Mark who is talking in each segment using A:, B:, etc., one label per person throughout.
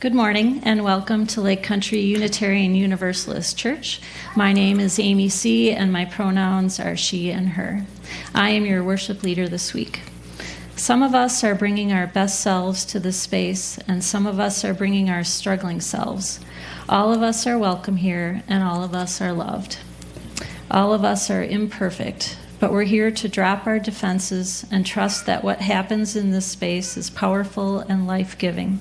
A: Good morning and welcome to Lake Country Unitarian Universalist Church. My name is Amy C. and my pronouns are she and her. I am your worship leader this week. Some of us are bringing our best selves to this space and some of us are bringing our struggling selves. All of us are welcome here and all of us are loved. All of us are imperfect, but we're here to drop our defenses and trust that what happens in this space is powerful and life-giving.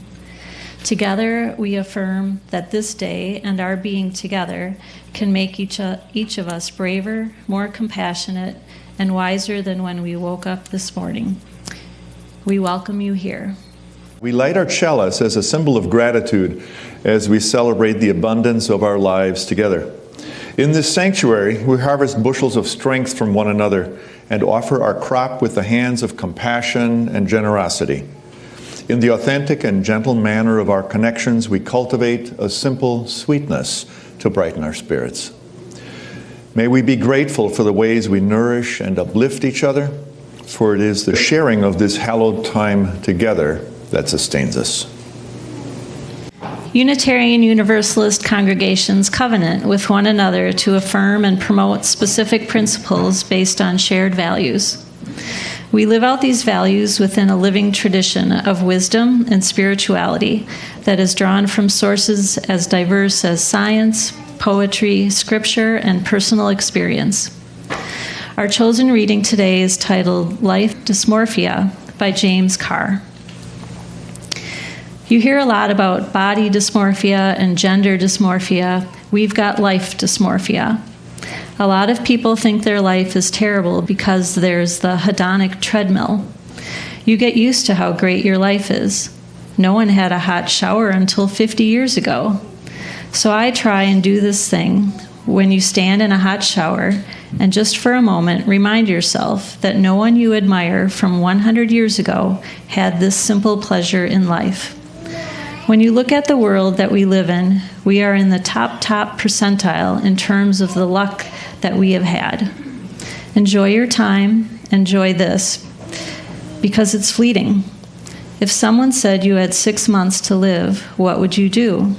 A: Together, we affirm that this day and our being together can make each of us braver, more compassionate, and wiser than when we woke up this morning. We welcome you here.
B: We light our chalice as a symbol of gratitude as we celebrate the abundance of our lives together. In this sanctuary, we harvest bushels of strength from one another and offer our crop with the hands of compassion and generosity. In the authentic and gentle manner of our connections, we cultivate a simple sweetness to brighten our spirits. May we be grateful for the ways we nourish and uplift each other, for it is the sharing of this hallowed time together that sustains us.
A: Unitarian Universalist congregations covenant with one another to affirm and promote specific principles based on shared values. We live out these values within a living tradition of wisdom and spirituality that is drawn from sources as diverse as science, poetry, scripture, and personal experience. Our chosen reading today is titled Life Dysmorphia by James Carr. You hear a lot about body dysmorphia and gender dysmorphia. We've got life dysmorphia. A lot of people think their life is terrible because there's the hedonic treadmill. You get used to how great your life is. No one had a hot shower until 50 years ago. So I try and do this thing when you stand in a hot shower and just for a moment remind yourself that no one you admire from 100 years ago had this simple pleasure in life. When you look at the world that we live in, we are in the top percentile in terms of the luck that we have had. Enjoy your time, enjoy this, because it's fleeting. If someone said you had 6 months to live, what would you do?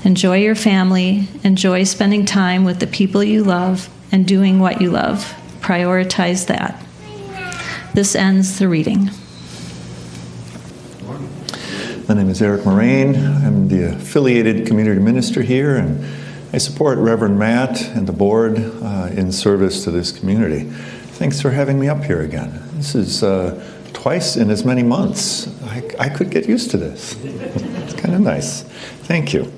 A: Enjoy your family, enjoy spending time with the people you love, and doing what you love. Prioritize that. This ends the reading.
B: My name is Erich Moraine. I'm the affiliated community minister here, and I support Reverend Matt and the board in service to this community. Thanks for having me up here again. This is twice in as many months. I could get used to this. It's kind of nice. Thank you.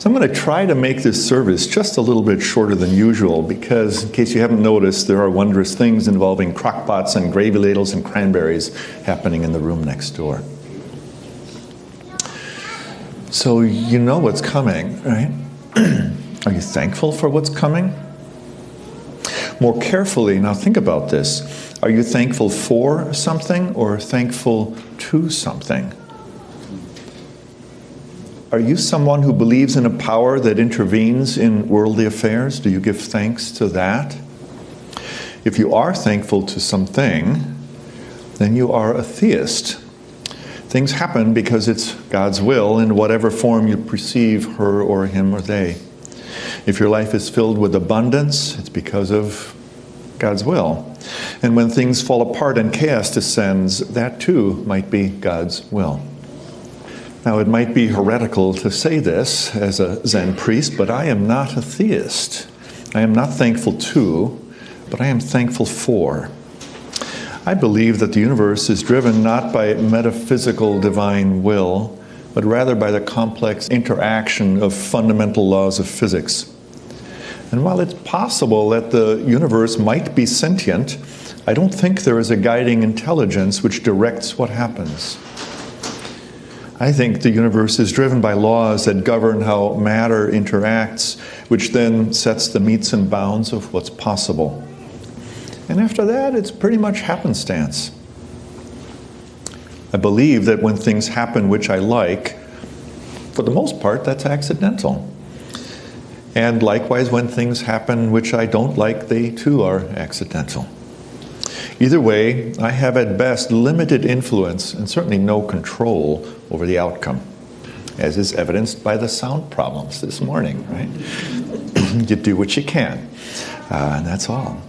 B: So I'm going to try to make this service just a little bit shorter than usual because, in case you haven't noticed, there are wondrous things involving crockpots and gravy ladles and cranberries happening in the room next door. So you know what's coming, right? Are you thankful for what's coming? More carefully, now think about this. Are you thankful for something or thankful to something? Are you someone who believes in a power that intervenes in worldly affairs? Do you give thanks to that? If you are thankful to something, then you are a theist. Things happen because it's God's will in whatever form you perceive her or him or they. If your life is filled with abundance, it's because of God's will. And when things fall apart and chaos descends, that too might be God's will. Now, it might be heretical to say this as a Zen priest, but I am not a theist. I am not thankful to, but I am thankful for. I believe that the universe is driven not by metaphysical divine will, but rather by the complex interaction of fundamental laws of physics. And while it's possible that the universe might be sentient, I don't think there is a guiding intelligence which directs what happens. I think the universe is driven by laws that govern how matter interacts, which then sets the metes and bounds of what's possible. And after that, it's pretty much happenstance. I believe that when things happen which I like, for the most part, that's accidental. And likewise, when things happen which I don't like, they too are accidental. Either way, I have at best limited influence and certainly no control over the outcome. as is evidenced by the sound problems this morning, right? You do what you can, and that's all.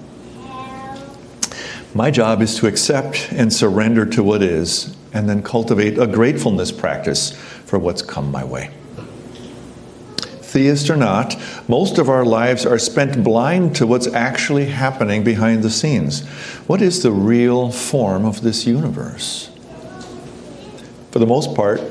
B: My job is to accept and surrender to what is, and then cultivate a gratefulness practice for what's come my way. Theist or not, most of our lives are spent blind to what's actually happening behind the scenes. What is the real form of this universe? For the most part,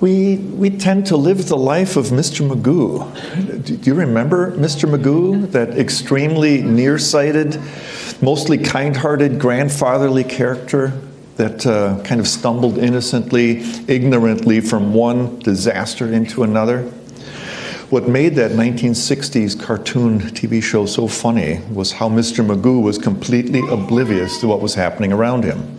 B: we tend to live the life of Mr. Magoo. Do you remember Mr. Magoo, that extremely nearsighted, mostly kind-hearted, grandfatherly character that kind of stumbled innocently, ignorantly from one disaster into another? What made that 1960s cartoon TV show so funny was how Mr. Magoo was completely oblivious to what was happening around him.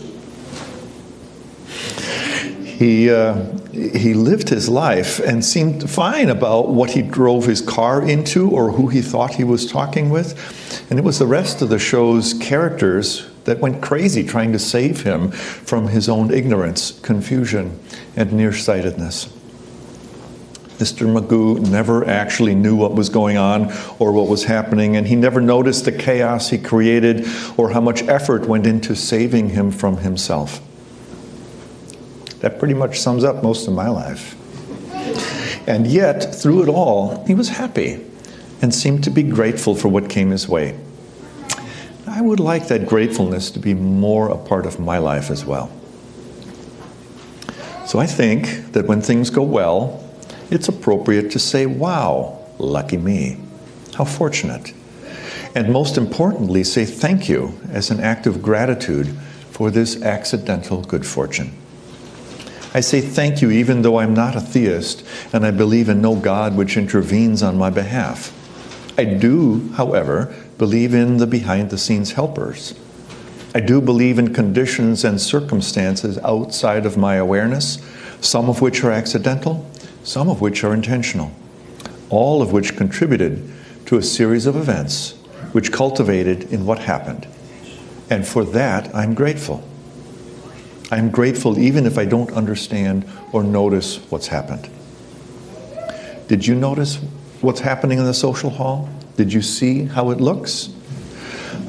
B: He lived his life and seemed fine about what he drove his car into or who he thought he was talking with. And it was the rest of the show's characters that went crazy trying to save him from his own ignorance, confusion, and nearsightedness. Mr. Magoo never actually knew what was going on or what was happening, and he never noticed the chaos he created or how much effort went into saving him from himself. That pretty much sums up most of my life. And yet, through it all, he was happy and seemed to be grateful for what came his way. I would like that gratefulness to be more a part of my life as well. So I think that when things go well, it's appropriate to say, wow, lucky me, how fortunate. And most importantly, say thank you as an act of gratitude for this accidental good fortune. I say thank you even though I'm not a theist and I believe in no God which intervenes on my behalf. I do, however, believe in the behind-the-scenes helpers. I do believe in conditions and circumstances outside of my awareness, some of which are accidental, some of which are intentional, all of which contributed to a series of events which culminated in what happened. And for that, I'm grateful. I'm grateful even if I don't understand or notice what's happened. Did you notice what's happening in the social hall? Did you see how it looks?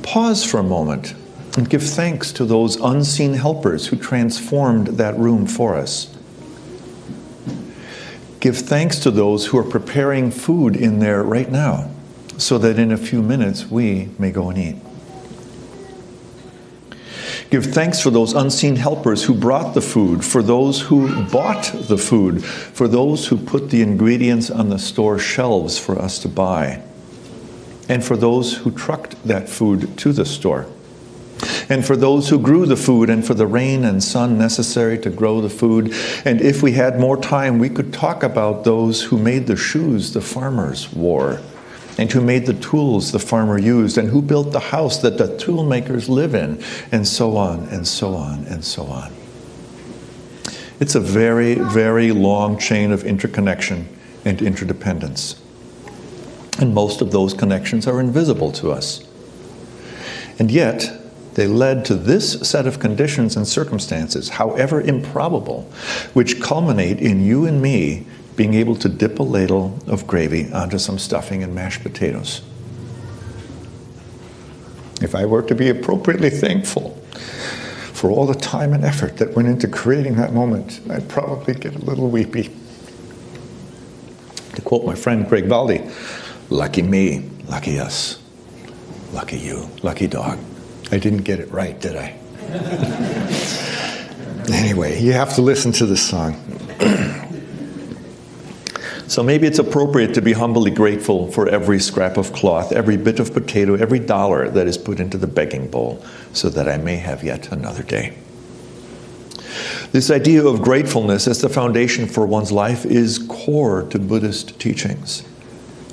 B: Pause for a moment and give thanks to those unseen helpers who transformed that room for us. Give thanks to those who are preparing food in there right now, so that in a few minutes we may go and eat. Give thanks for those unseen helpers who brought the food, for those who bought the food, for those who put the ingredients on the store shelves for us to buy, and for those who trucked that food to the store, and for those who grew the food, and for the rain and sun necessary to grow the food. And if we had more time, we could talk about those who made the shoes the farmers wore, and who made the tools the farmer used, and who built the house that the tool makers live in, and so on, and so on, and so on. It's a very, very long chain of interconnection and interdependence. And most of those connections are invisible to us. And yet, they led to this set of conditions and circumstances, however improbable, which culminate in you and me being able to dip a ladle of gravy onto some stuffing and mashed potatoes. If I were to be appropriately thankful for all the time and effort that went into creating that moment, I'd probably get a little weepy. To quote my friend Craig Valdi, lucky me, lucky us, lucky you, lucky dog. I didn't get it right, did I? Anyway, you have to listen to this song. So maybe it's appropriate to be humbly grateful for every scrap of cloth, every bit of potato, every dollar that is put into the begging bowl, so that I may have yet another day. This idea of gratefulness as the foundation for one's life is core to Buddhist teachings.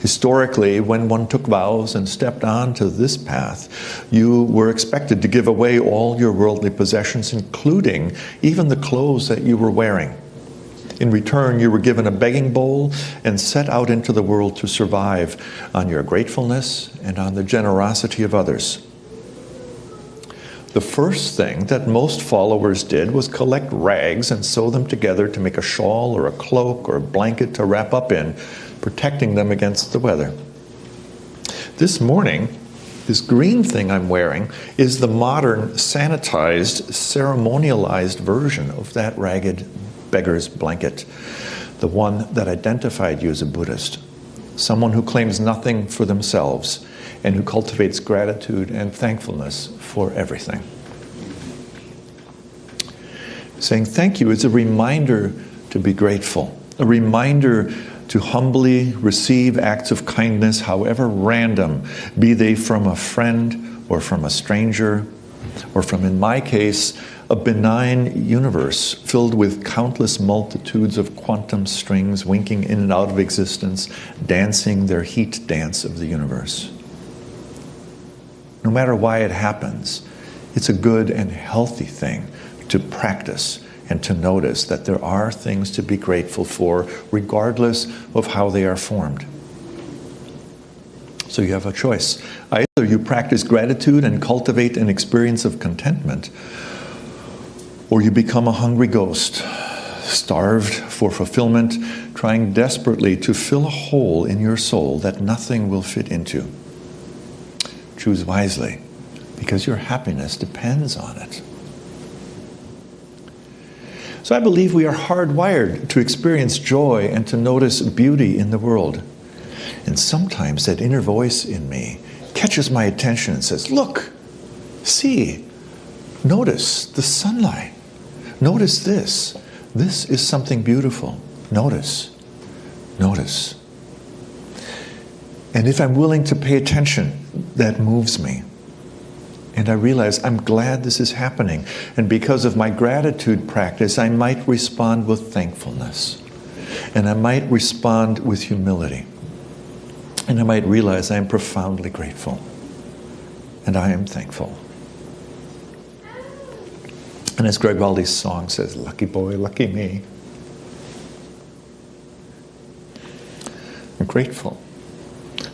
B: Historically, when one took vows and stepped onto this path, you were expected to give away all your worldly possessions, including even the clothes that you were wearing. In return, you were given a begging bowl and set out into the world to survive on your gratefulness and on the generosity of others. The first thing that most followers did was collect rags and sew them together to make a shawl or a cloak or a blanket to wrap up in, protecting them against the weather. This morning, this green thing I'm wearing is the modern, sanitized, ceremonialized version of that ragged beggar's blanket, the one that identified you as a Buddhist, someone who claims nothing for themselves and who cultivates gratitude and thankfulness for everything. Saying thank you is a reminder to be grateful, a reminder to humbly receive acts of kindness, however random, be they from a friend or from a stranger, or from, in my case, a benign universe filled with countless multitudes of quantum strings winking in and out of existence, dancing their heat dance of the universe. No matter why it happens, it's a good and healthy thing to practice and to notice that there are things to be grateful for, regardless of how they are formed. So you have a choice. Either you practice gratitude and cultivate an experience of contentment, or you become a hungry ghost, starved for fulfillment, trying desperately to fill a hole in your soul that nothing will fit into. Choose wisely, because your happiness depends on it. So I believe we are hardwired to experience joy and to notice beauty in the world. And sometimes that inner voice in me catches my attention and says, look, see, notice the sunlight. Notice this. This is something beautiful. Notice. Notice. And if I'm willing to pay attention, that moves me. And I realize I'm glad this is happening. And because of my gratitude practice, I might respond with thankfulness. And I might respond with humility. And I might realize I am profoundly grateful. And I am thankful. And as Greg Waldy's song says, lucky boy, lucky me. I'm grateful.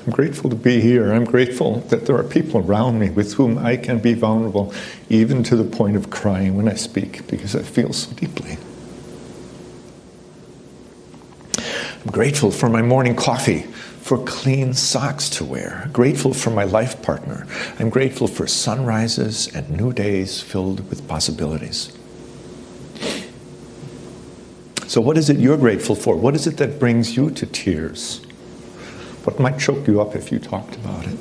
B: I'm grateful to be here. I'm grateful that there are people around me with whom I can be vulnerable, even to the point of crying when I speak, because I feel so deeply. I'm grateful for my morning coffee, for clean socks to wear. Grateful for my life partner. I'm grateful for sunrises and new days filled with possibilities. So what is it you're grateful for? What is it that brings you to tears? What might choke you up if you talked about it?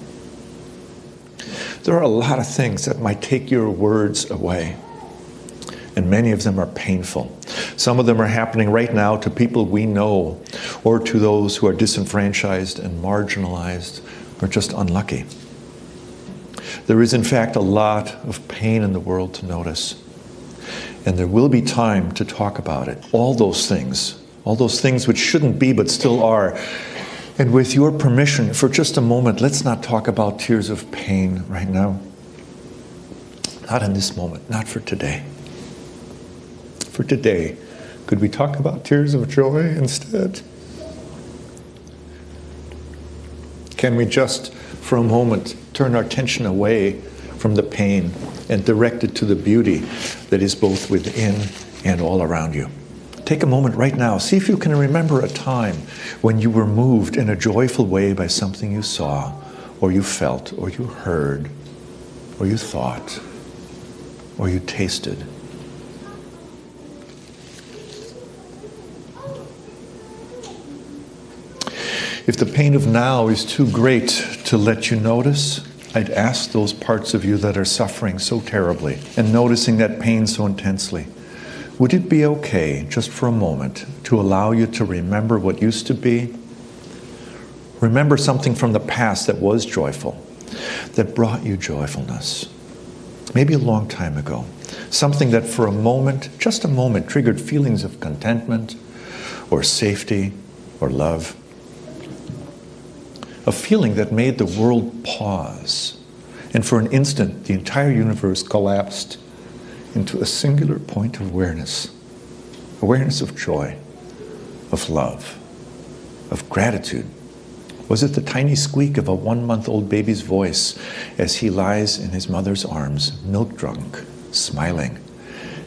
B: There are a lot of things that might take your words away, and many of them are painful. Some of them are happening right now to people we know, or to those who are disenfranchised and marginalized, or just unlucky. There is, in fact, a lot of pain in the world to notice, and there will be time to talk about it. All those things which shouldn't be but still are. And with your permission, for just a moment, let's not talk about tears of pain right now. Not in this moment, not for today. For today, could we talk about tears of joy instead? Can we just, for a moment, turn our attention away from the pain and direct it to the beauty that is both within and all around you? Take a moment right now. See if you can remember a time when you were moved in a joyful way by something you saw, or you felt, or you heard, or you thought, or you tasted. If the pain of now is too great to let you notice, I'd ask those parts of you that are suffering so terribly and noticing that pain so intensely, would it be okay, just for a moment, to allow you to remember what used to be? Remember something from the past that was joyful, that brought you joyfulness. Maybe a long time ago. Something that for a moment, just a moment, triggered feelings of contentment or safety or love. A feeling that made the world pause. And for an instant, the entire universe collapsed into a singular point of awareness. Awareness of joy, of love, of gratitude, Was it the tiny squeak of a 1-month-old baby's voice as he lies in his mother's arms, milk-drunk, smiling,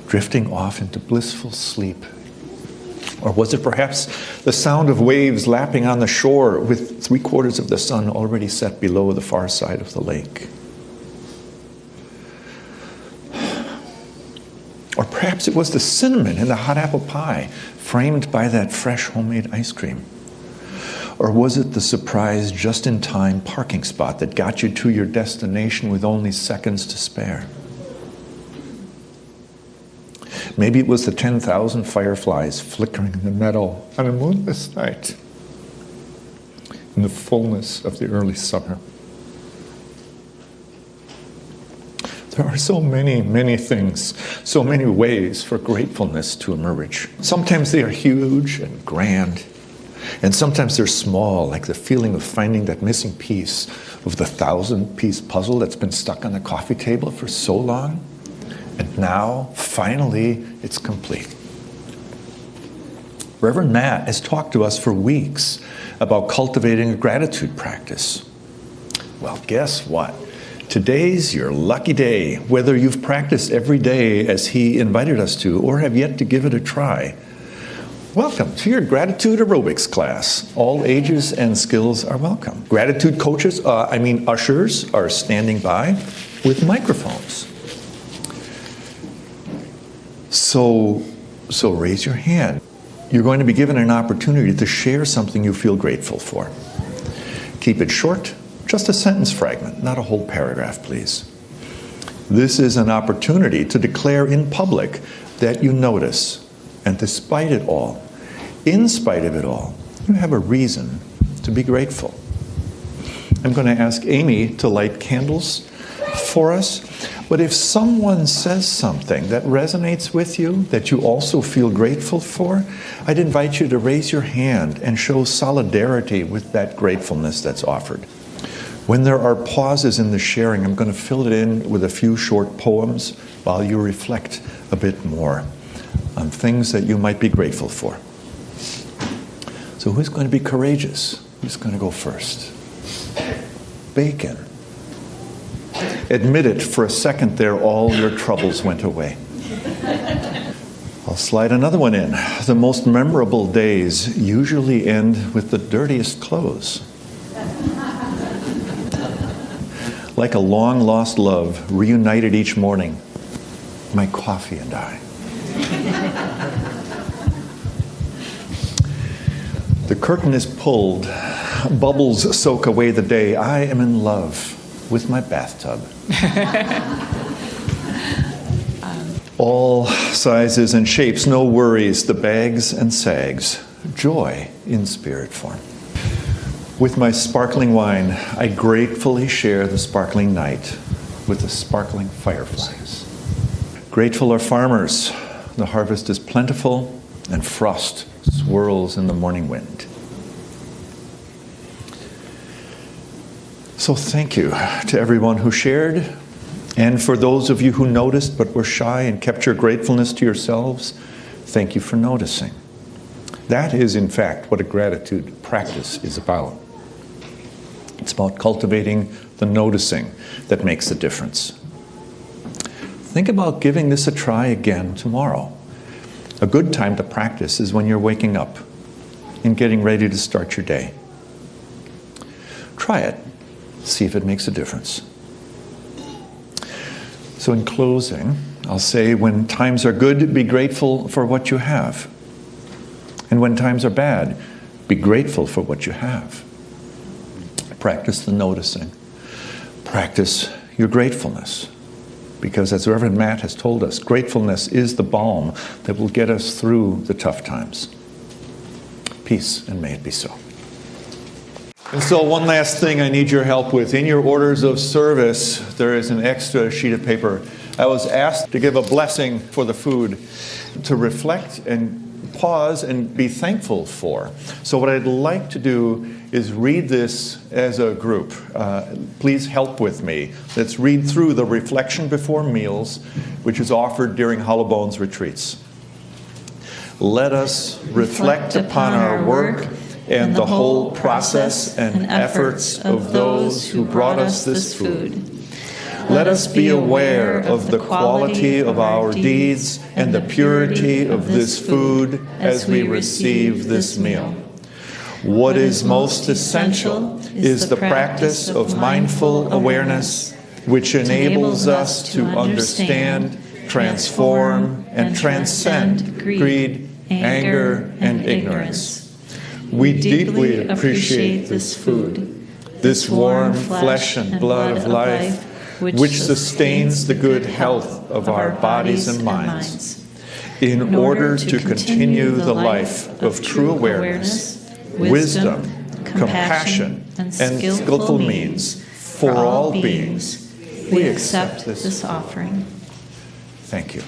B: drifting off into blissful sleep? Or was it perhaps the sound of waves lapping on the shore with 3/4 of the sun already set below the far side of the lake? Or perhaps it was the cinnamon in the hot apple pie framed by that fresh homemade ice cream. Or was it the surprise just-in-time parking spot that got you to your destination with only seconds to spare? Maybe it was the 10,000 fireflies flickering in the meadow on a moonless night in the fullness of the early summer. There are so many, many things, so many ways for gratefulness to emerge. Sometimes they are huge and grand, and sometimes they're small, like the feeling of finding that missing piece of the 1,000-piece puzzle that's been stuck on the coffee table for so long. And now, finally, it's complete. Reverend Matt has talked to us for weeks about cultivating a gratitude practice. Well, guess what? Today's your lucky day, whether you've practiced every day as he invited us to or have yet to give it a try. Welcome to your gratitude aerobics class. All ages and skills are welcome. Gratitude coaches, ushers, are standing by with microphones. So raise your hand. You're going to be given an opportunity to share something you feel grateful for. Keep it short, just a sentence fragment, not a whole paragraph, please. This is an opportunity to declare in public that you notice, and despite it all, in spite of it all, you have a reason to be grateful. I'm going to ask Amy to light candles for us. But if someone says something that resonates with you, that you also feel grateful for, I'd invite you to raise your hand and show solidarity with that gratefulness that's offered. When there are pauses in the sharing, I'm going to fill it in with a few short poems while you reflect a bit more on things that you might be grateful for. So who's going to be courageous? Who's going to go first? Bacon. Admit it, for a second there, all your troubles went away. I'll slide another one in. The most memorable days usually end with the dirtiest clothes. Like a long-lost love, reunited each morning, my coffee and I. The curtain is pulled, bubbles soak away the day. I am in love with my bathtub. All sizes and shapes, no worries, the bags and sags, joy in spirit form. With my sparkling wine, I gratefully share the sparkling night with the sparkling fireflies. Grateful are farmers. The harvest is plentiful and frost swirls in the morning wind. So thank you to everyone who shared, and for those of you who noticed but were shy and kept your gratefulness to yourselves, thank you for noticing. That is, in fact, what a gratitude practice is about. It's about cultivating the noticing that makes a difference. Think about giving this a try again tomorrow. A good time to practice is when you're waking up and getting ready to start your day. Try it. See if it makes a difference. So in closing, I'll say when times are good, be grateful for what you have. And when times are bad, be grateful for what you have. Practice the noticing. Practice your gratefulness. Because as Reverend Matt has told us, gratefulness is the balm that will get us through the tough times. Peace, and may it be so. And so one last thing I need your help with. In your orders of service, there is an extra sheet of paper. I was asked to give a blessing for the food, to reflect and pause and be thankful for. So what I'd like to do is read this as a group. Please help with me. Let's read through the reflection before meals, which is offered during Hollow Bones retreats. Let us reflect upon our work and the whole process and efforts of those who brought us this food. Let us be aware of the quality of our deeds and the purity of this food as we receive this meal. What is most essential is the practice of mindful awareness, which enables us to understand, transform, and transcend greed, anger, and ignorance. We deeply appreciate this food, this warm flesh and blood of life, which sustains the good health of our bodies and minds. In order to continue the life of true awareness, wisdom, compassion, and skillful means for all beings, we accept this offering. Thank you.